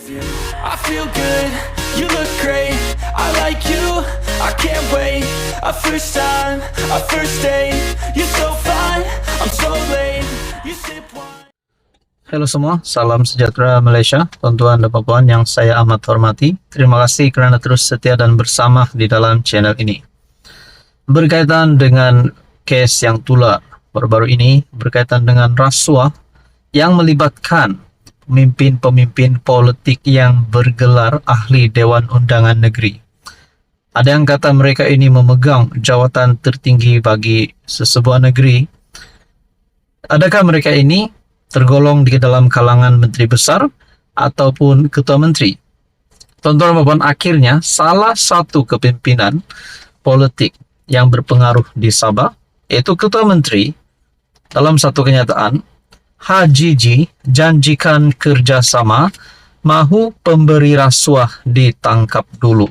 I feel good, you look great, I like you, I can't wait. A first time, a first date, you're so fine, I'm so late. You sip wine. Halo semua, salam sejahtera Malaysia, tuan-tuan dan puan yang saya amat hormati. Terima kasih kerana terus setia dan bersama di dalam channel ini. Berkaitan dengan kes yang tular baru-baru ini, berkaitan dengan rasuah yang melibatkan pemimpin-pemimpin politik yang bergelar ahli Dewan Undangan Negeri. Ada yang kata mereka ini memegang jawatan tertinggi bagi sesebuah negeri. Adakah mereka ini tergolong di dalam kalangan menteri besar ataupun ketua menteri? Tuan-tuan dan puan, akhirnya salah satu kepimpinan politik yang berpengaruh di Sabah, yaitu ketua menteri, dalam satu kenyataan, HGG janjikan kerjasama, mahu pemberi rasuah ditangkap dulu.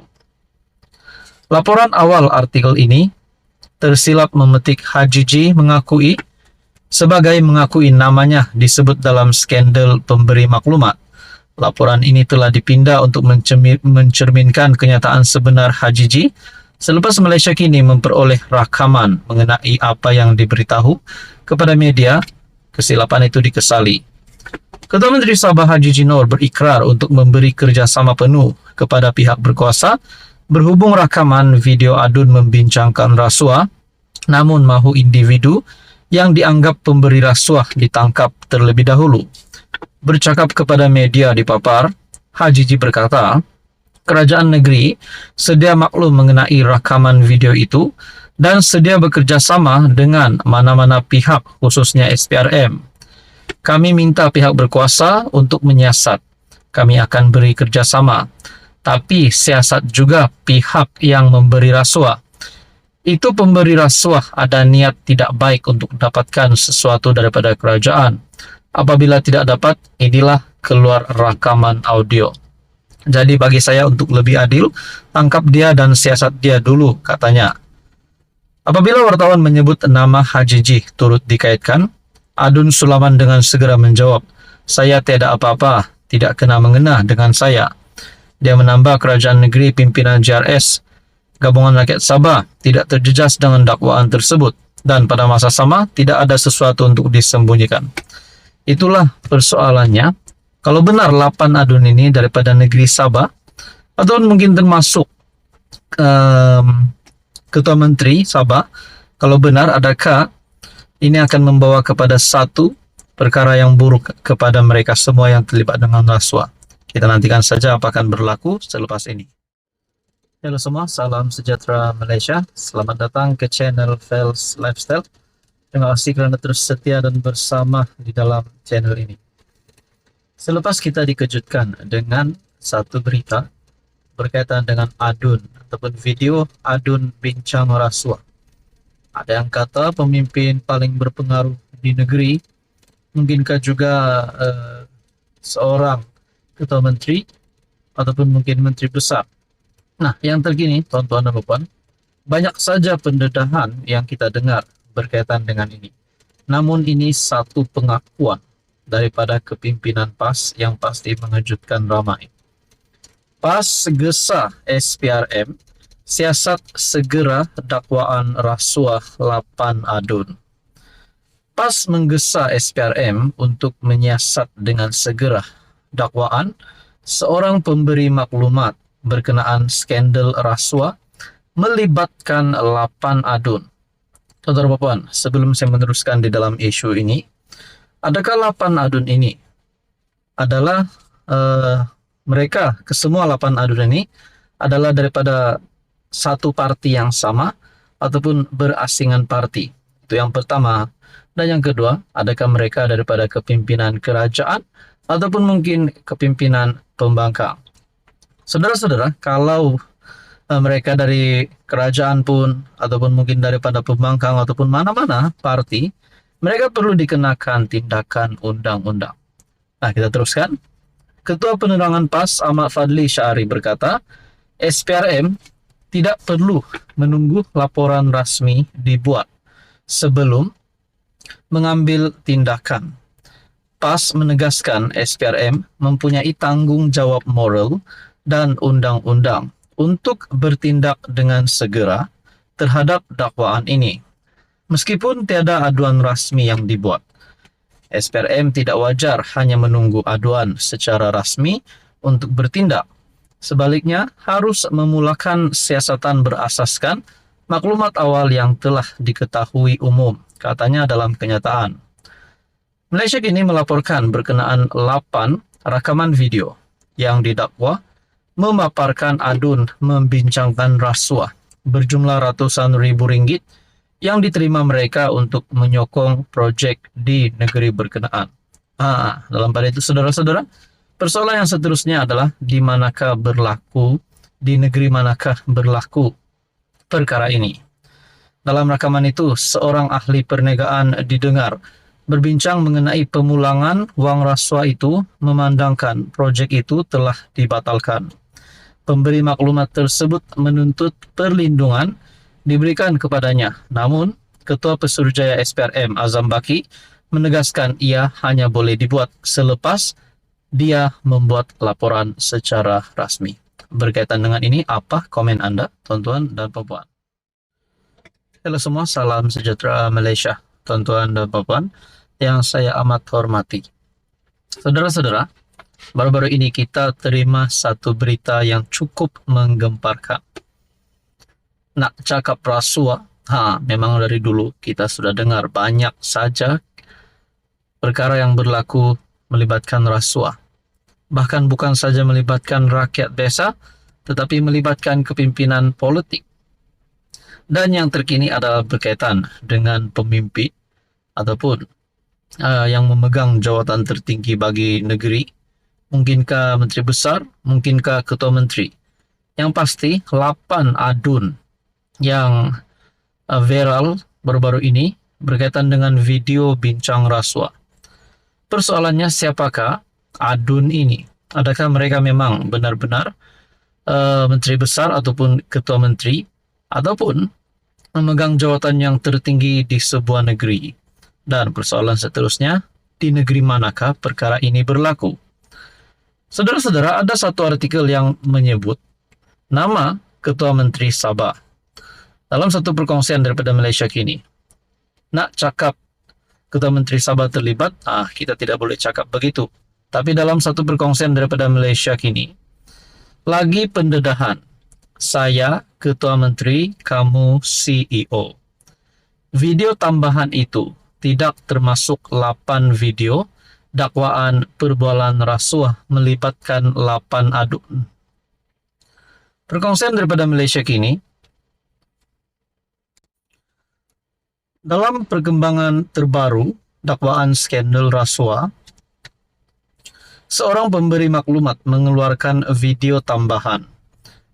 Laporan awal artikel ini tersilap memetik HGG mengakui namanya disebut dalam skandal pemberi maklumat. Laporan ini telah dipindah untuk mencerminkan kenyataan sebenar HGG selepas Malaysia kini memperoleh rakaman mengenai apa yang diberitahu kepada media. Kesilapan itu dikesali. Ketua Menteri Sabah HGG Noor berikrar untuk memberi kerjasama penuh kepada pihak berkuasa berhubung rakaman video adun membincangkan rasuah, namun mahu individu yang dianggap pemberi rasuah ditangkap terlebih dahulu. Bercakap kepada media di Papar, HGG berkata, kerajaan negeri sedia maklum mengenai rakaman video itu dan sedia bekerjasama dengan mana-mana pihak, khususnya SPRM. Kami minta pihak berkuasa untuk menyiasat. Kami akan beri kerjasama. Tapi siasat juga pihak yang memberi rasuah. Itu pemberi rasuah ada niat tidak baik untuk dapatkan sesuatu daripada kerajaan. Apabila tidak dapat, inilah keluar rakaman audio. Jadi bagi saya untuk lebih adil, tangkap dia dan siasat dia dulu, katanya. Apabila wartawan menyebut nama HGG turut dikaitkan, Adun Sulaman dengan segera menjawab, saya tiada apa-apa, tidak kena-mengena dengan saya. Dia menambah kerajaan negeri pimpinan JRS, Gabungan Rakyat Sabah, tidak terjejas dengan dakwaan tersebut dan pada masa sama tidak ada sesuatu untuk disembunyikan. Itulah persoalannya. Kalau benar 8 adun ini daripada negeri Sabah, atau mungkin termasuk Ketua Menteri Sabah, kalau benar adakah ini akan membawa kepada satu perkara yang buruk kepada mereka semua yang terlibat dengan rasuah. Kita nantikan saja apa akan berlaku selepas ini. Halo semua, salam sejahtera Malaysia. Selamat datang ke channel Fels Lifestyle. Terima kasih kerana terus setia dan bersama di dalam channel ini. Selepas kita dikejutkan dengan satu berita berkaitan dengan adun ataupun video adun bincang rasuah. Ada yang kata pemimpin paling berpengaruh di negeri, mungkinkah juga seorang ketua menteri ataupun mungkin menteri besar. Nah, yang terkini, tuan-tuan dan puan, banyak saja pendedahan yang kita dengar berkaitan dengan ini. Namun ini satu pengakuan daripada kepimpinan PAS yang pasti mengejutkan ramai. PAS gesa SPRM, siasat segera dakwaan rasuah 8 adun. PAS menggesa SPRM untuk menyiasat dengan segera dakwaan seorang pemberi maklumat berkenaan skandal rasuah melibatkan 8 adun. Tuan-tuan dan puan, sebelum saya meneruskan di dalam isu ini, adakah 8 adun ini adalah mereka, kesemua 8 adun ini adalah daripada satu parti yang sama ataupun berasingan parti? Itu yang pertama. Dan yang kedua, adakah mereka daripada kepimpinan kerajaan ataupun mungkin kepimpinan pembangkang? Saudara-saudara, kalau mereka dari kerajaan pun ataupun mungkin daripada pembangkang ataupun mana-mana parti, mereka perlu dikenakan tindakan undang-undang. Nah, kita teruskan. Ketua Penerangan PAS Ahmad Fadli Syari berkata, SPRM tidak perlu menunggu laporan rasmi dibuat sebelum mengambil tindakan. PAS menegaskan SPRM mempunyai tanggung jawab moral dan undang-undang untuk bertindak dengan segera terhadap dakwaan ini. Meskipun tiada aduan rasmi yang dibuat, SPRM tidak wajar hanya menunggu aduan secara rasmi untuk bertindak. Sebaliknya, harus memulakan siasatan berasaskan maklumat awal yang telah diketahui umum, katanya dalam kenyataan. Malaysia kini melaporkan berkenaan 8 rakaman video yang didakwa memaparkan adun membincangkan rasuah berjumlah ratusan ribu ringgit yang diterima mereka untuk menyokong projek di negeri berkenaan. Dalam pada itu, saudara-saudara, persoalan yang seterusnya adalah di manakah berlaku, di negeri manakah berlaku perkara ini. Dalam rakaman itu, seorang ahli perniagaan didengar berbincang mengenai pemulangan wang rasuah itu, memandangkan projek itu telah dibatalkan. Pemberi maklumat tersebut menuntut perlindungan diberikan kepadanya. Namun, Ketua Pesuruhjaya SPRM Azam Baki menegaskan ia hanya boleh dibuat selepas dia membuat laporan secara rasmi. Berkaitan dengan ini, apa komen Anda, tuan-tuan dan puan-puan? Halo semua, salam sejahtera Malaysia, tuan-tuan dan puan-puan yang saya amat hormati. Saudara-saudara, baru-baru ini kita terima satu berita yang cukup menggemparkan. Nak cakap rasuah, memang dari dulu kita sudah dengar banyak saja perkara yang berlaku melibatkan rasuah. Bahkan bukan saja melibatkan rakyat biasa, tetapi melibatkan kepimpinan politik. Dan yang terkini adalah berkaitan dengan pemimpin ataupun yang memegang jawatan tertinggi bagi negeri. Mungkinkah menteri besar, mungkinkah ketua menteri. Yang pasti 8 adun yang viral baru-baru ini berkaitan dengan video bincang rasuah. Persoalannya, siapakah adun ini? Adakah mereka memang benar-benar menteri besar ataupun ketua menteri ataupun memegang jawatan yang tertinggi di sebuah negeri? Dan persoalan seterusnya, di negeri manakah perkara ini berlaku? Saudara-saudara, ada satu artikel yang menyebut nama Ketua Menteri Sabah dalam satu perkongsian daripada Malaysia Kini. Nak cakap Ketua Menteri Sabah terlibat, kita tidak boleh cakap begitu. Tapi dalam satu perkongsian daripada Malaysia Kini, lagi pendedahan, saya Ketua Menteri, kamu CEO. Video tambahan itu tidak termasuk 8 video dakwaan perbualan rasuah melibatkan 8 adun. Perkongsian daripada Malaysia Kini, dalam perkembangan terbaru dakwaan skandal rasuah, seorang pemberi maklumat mengeluarkan video tambahan.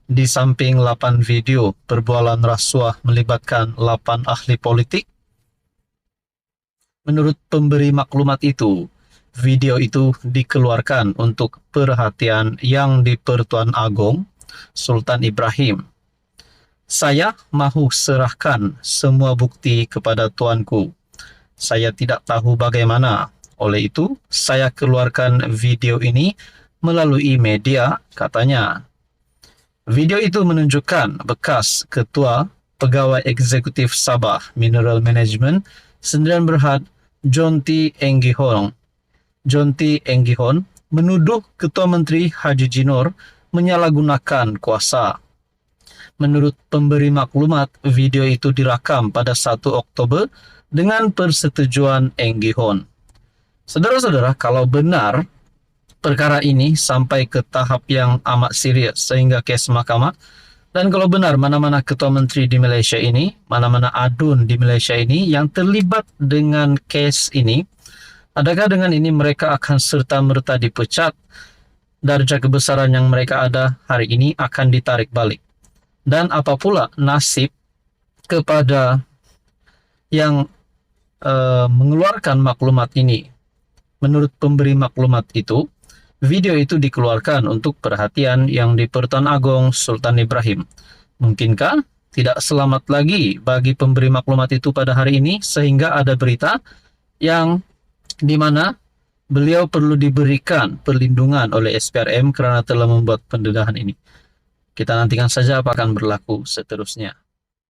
Di samping 8 video perbualan rasuah melibatkan 8 ahli politik, menurut pemberi maklumat itu, video itu dikeluarkan untuk perhatian Yang di-Pertuan Agong Sultan Ibrahim. Saya mahu serahkan semua bukti kepada tuanku. Saya tidak tahu bagaimana. Oleh itu, saya keluarkan video ini melalui media, katanya. Video itu menunjukkan bekas Ketua Pegawai Eksekutif Sabah Mineral Management Sdn Bhd John T. Enggihon. John T. Enggihon menuduh Ketua Menteri Haji Jinor menyalahgunakan kuasa. Menurut pemberi maklumat, video itu direkam pada 1 Oktober dengan persetujuan Enggihon. Saudara-saudara, kalau benar perkara ini sampai ke tahap yang amat serius sehingga kes mahkamah, dan kalau benar mana-mana ketua menteri di Malaysia ini, mana-mana adun di Malaysia ini yang terlibat dengan kes ini, adakah dengan ini mereka akan serta-merta dipecat? Darjah kebesaran yang mereka ada hari ini akan ditarik balik. Dan apa pula nasib kepada yang mengeluarkan maklumat ini? Menurut pemberi maklumat itu, video itu dikeluarkan untuk perhatian Yang di-Pertuan Agong Sultan Ibrahim. Mungkinkah tidak selamat lagi bagi pemberi maklumat itu pada hari ini sehingga ada berita yang di mana beliau perlu diberikan perlindungan oleh SPRM kerana telah membuat pendedahan ini. Kita nantikan saja apa akan berlaku seterusnya.